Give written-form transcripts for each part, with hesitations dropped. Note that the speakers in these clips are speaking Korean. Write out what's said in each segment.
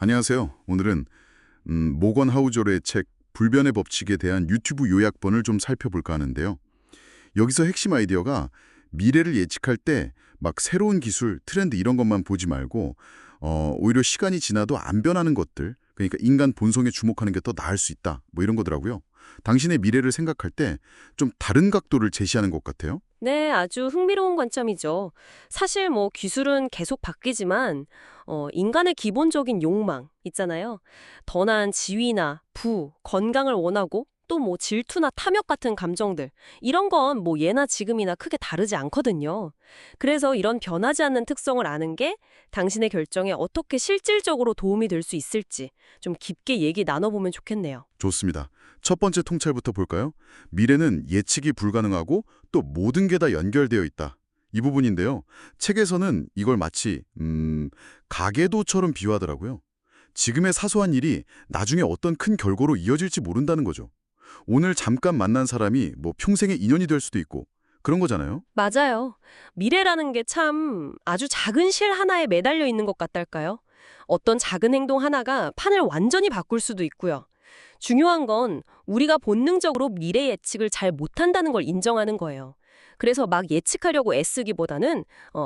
안녕하세요. 오늘은 모건 하우저의 책 불변의 법칙에 대한 유튜브 요약본을 좀 살펴볼까 하는데요. 여기서 핵심 아이디어가 미래를 예측할 때 막 새로운 기술, 트렌드 이런 것만 보지 말고 오히려 시간이 지나도 안 변하는 것들, 그러니까 인간 본성에 주목하는 게 더 나을 수 있다. 뭐 이런 거더라고요. 당신의 미래를 생각할 때 좀 다른 각도를 제시하는 것 같아요. 네, 아주 흥미로운 관점이죠. 사실 뭐 기술은 계속 바뀌지만 인간의 기본적인 욕망 있잖아요. 더 나은 지위나 부, 건강을 원하고 또 뭐 질투나 탐욕 같은 감정들 이런 건 뭐 예나 지금이나 크게 다르지 않거든요. 그래서 이런 변하지 않는 특성을 아는 게 당신의 결정에 어떻게 실질적으로 도움이 될 수 있을지 좀 깊게 얘기 나눠보면 좋겠네요. 좋습니다. 첫 번째 통찰부터 볼까요? 미래는 예측이 불가능하고 또 모든 게 다 연결되어 있다. 이 부분인데요. 책에서는 이걸 마치 가계도처럼 비유하더라고요. 지금의 사소한 일이 나중에 어떤 큰 결과로 이어질지 모른다는 거죠. 오늘 잠깐 만난 사람이 뭐 평생의 인연이 될 수도 있고 그런 거잖아요. 맞아요. 미래라는 게 참 아주 작은 실 하나에 매달려 있는 것 같달까요? 어떤 작은 행동 하나가 판을 완전히 바꿀 수도 있고요. 중요한 건 우리가 본능적으로 미래 예측을 잘 못한다는 걸 인정하는 거예요. 그래서 막 예측하려고 애쓰기보다는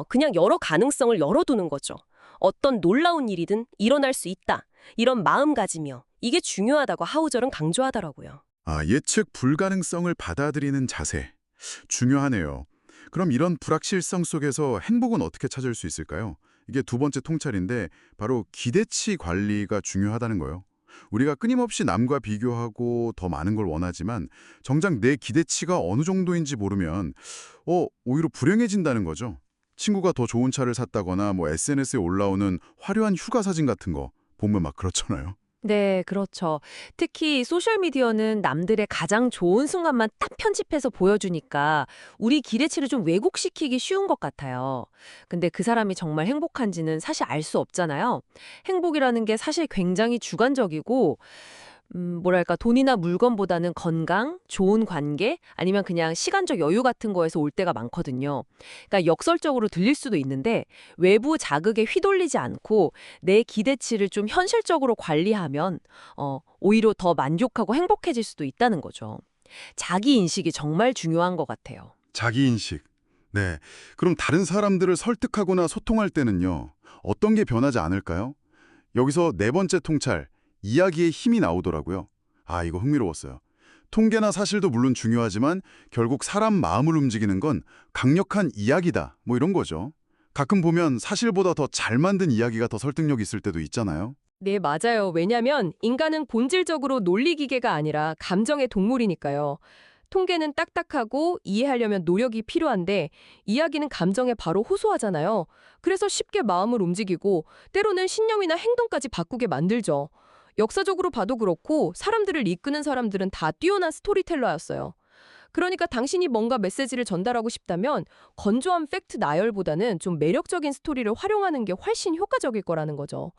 그냥 여러 가능성을 열어두는 거죠. 어떤 놀라운 일이든 일어날 수 있다. 이런 마음가짐이요. 이게 중요하다고 하우절은 강조하더라고요. 예측 불가능성을 받아들이는 자세. 중요하네요. 그럼 이런 불확실성 속에서 행복은 어떻게 찾을 수 있을까요? 이게 두 번째 통찰인데 바로 기대치 관리가 중요하다는 거예요. 우리가 끊임없이 남과 비교하고 더 많은 걸 원하지만 정작 내 기대치가 어느 정도인지 모르면 오히려 불행해진다는 거죠. 친구가 더 좋은 차를 샀다거나 뭐 SNS에 올라오는 화려한 휴가 사진 같은 거 보면 막 그렇잖아요. 네, 그렇죠. 특히 소셜미디어는 남들의 가장 좋은 순간만 딱 편집해서 보여주니까 우리 기대치를 좀 왜곡시키기 쉬운 것 같아요. 근데 그 사람이 정말 행복한지는 사실 알 수 없잖아요. 행복이라는 게 사실 굉장히 주관적이고 뭐랄까, 돈이나 물건보다는 건강, 좋은 관계, 아니면 그냥 시간적 여유 같은 거에서 올 때가 많거든요. 그러니까 역설적으로 들릴 수도 있는데 외부 자극에 휘둘리지 않고 내 기대치를 좀 현실적으로 관리하면 오히려 더 만족하고 행복해질 수도 있다는 거죠. 자기 인식이 정말 중요한 것 같아요. 자기인식. 네. 그럼 다른 사람들을 설득하거나 소통할 때는요. 어떤 게 변하지 않을까요? 여기서 네 번째 통찰, 이야기의 힘이 나오더라고요. 이거 흥미로웠어요. 통계나 사실도 물론 중요하지만 결국 사람 마음을 움직이는 건 강력한 이야기다. 뭐 이런 거죠. 가끔 보면 사실보다 더 잘 만든 이야기가 더 설득력 있을 때도 있잖아요. 네, 맞아요. 왜냐면 인간은 본질적으로 논리 기계가 아니라 감정의 동물이니까요. 통계는 딱딱하고 이해하려면 노력이 필요한데 이야기는 감정에 바로 호소하잖아요. 그래서 쉽게 마음을 움직이고 때로는 신념이나 행동까지 바꾸게 만들죠. 역사적으로 봐도 그렇고 사람들을 이끄는 사람들은 다 뛰어난 스토리텔러였어요. 그러니까 당신이 뭔가 메시지를 전달하고 싶다면 건조한 팩트 나열보다는 좀 매력적인 스토리를 활용하는 게 훨씬 효과적일 거라는 거죠.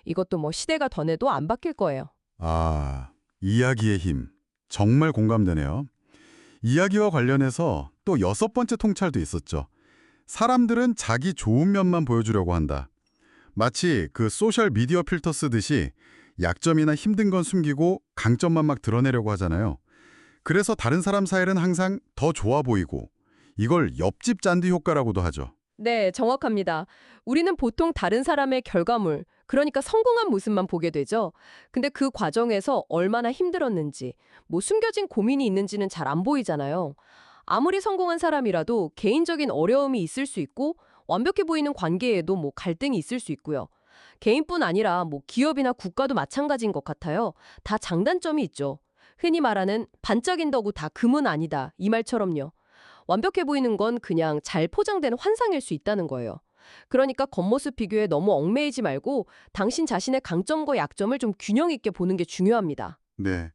이것도 뭐 시대가 변해도 안 바뀔 거예요. 이야기의 힘. 정말 공감되네요. 이야기와 관련해서 또 여섯 번째 통찰도 있었죠. 사람들은 자기 좋은 면만 보여주려고 한다. 마치 그 소셜 미디어 필터 쓰듯이 약점이나 힘든 건 숨기고 강점만 막 드러내려고 하잖아요. 그래서 다른 사람 사이는 항상 더 좋아 보이고 이걸 옆집 잔디 효과라고도 하죠. 네, 정확합니다. 우리는 보통 다른 사람의 결과물, 그러니까 성공한 모습만 보게 되죠. 근데 그 과정에서 얼마나 힘들었는지, 뭐 숨겨진 고민이 있는지는 잘 안 보이잖아요. 아무리 성공한 사람이라도 개인적인 어려움이 있을 수 있고, 완벽해 보이는 관계에도 뭐 갈등이 있을 수 있고요. 개인뿐 아니라 뭐 기업이나 국가도 마찬가지인 것 같아요. 다 장단점이 있죠. 흔히 말하는 반짝인다고 다 금은 아니다. 이 말처럼요. 완벽해 보이는 건 그냥 잘 포장된 환상일 수 있다는 거예요. 그러니까 겉모습 비교에 너무 얽매이지 말고 당신 자신의 강점과 약점을 좀 균형 있게 보는 게 중요합니다. 네.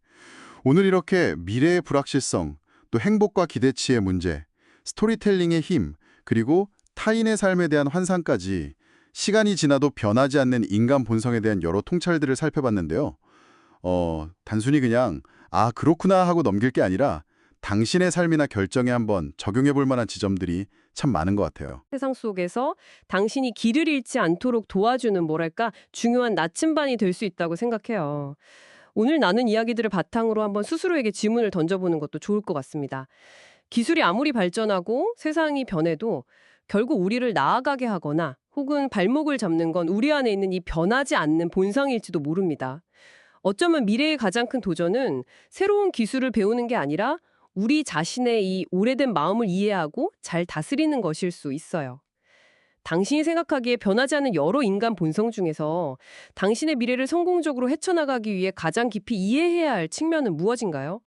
오늘 이렇게 미래의 불확실성, 또 행복과 기대치의 문제, 스토리텔링의 힘, 그리고 타인의 삶에 대한 환상까지 시간이 지나도 변하지 않는 인간 본성에 대한 여러 통찰들을 살펴봤는데요. 단순히 그냥 그렇구나 하고 넘길 게 아니라 당신의 삶이나 결정에 한번 적용해 볼 만한 지점들이 참 많은 것 같아요. 세상 속에서 당신이 길을 잃지 않도록 도와주는 뭐랄까 중요한 나침반이 될 수 있다고 생각해요. 오늘 나눈 이야기들을 바탕으로 한번 스스로에게 질문을 던져보는 것도 좋을 것 같습니다. 기술이 아무리 발전하고 세상이 변해도 결국 우리를 나아가게 하거나 혹은 발목을 잡는 건 우리 안에 있는 이 변하지 않는 본성일지도 모릅니다. 어쩌면 미래의 가장 큰 도전은 새로운 기술을 배우는 게 아니라 우리 자신의 이 오래된 마음을 이해하고 잘 다스리는 것일 수 있어요. 당신이 생각하기에 변하지 않는 여러 인간 본성 중에서 당신의 미래를 성공적으로 헤쳐나가기 위해 가장 깊이 이해해야 할 측면은 무엇인가요?